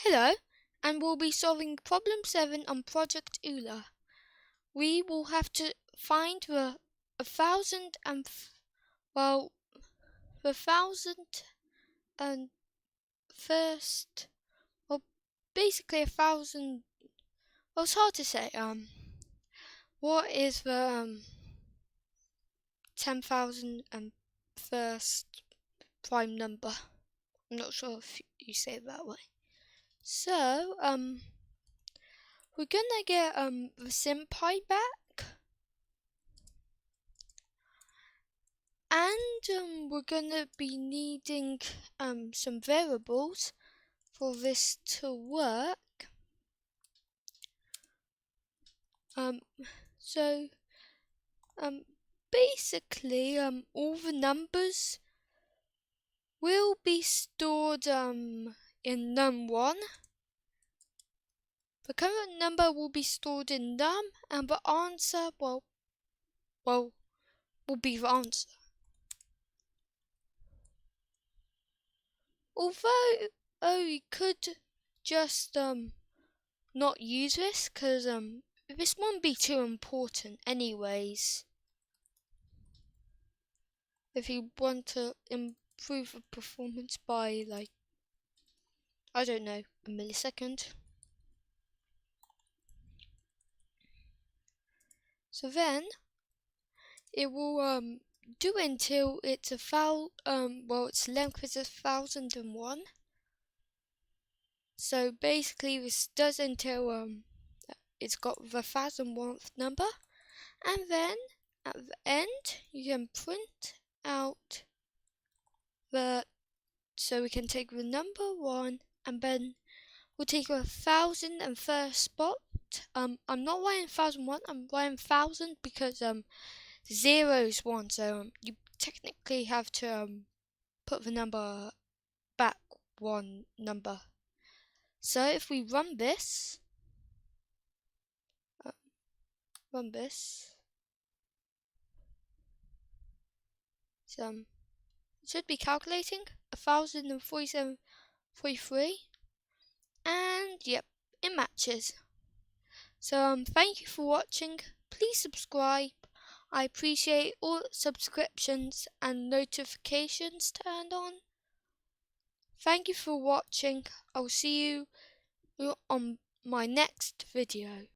Hello, and we'll be solving problem 7 on Project Euler. We will have to find the thousand and first, basically 1,000. Well, it's hard to say. What is the 10,001st prime number? I'm not sure if you say it that way. So, we're gonna get the sim pi back, and we're gonna be needing some variables for this to work. So basically all the numbers will be stored in num1. The current number will be stored in num, and the answer will be the answer. Although you could just not use this, because this won't be too important anyways. If you want to improve the performance by, like, I don't know, a millisecond. So then it will do until it's its length is 1,001. So basically this does until it's got the 1,001th number, and then at the end you can print out so we can take the number 1, and then we'll take the 1,001st spot. I'm not writing 1,001, I'm writing 1,000 because 0 is 1, so you technically have to put the number back 1 number. So if we run this, so it should be calculating 1,047.43, and yep, it matches. So thank you for watching. Please subscribe. I appreciate all subscriptions and notifications turned on. Thank you for watching. I'll see you on my next video.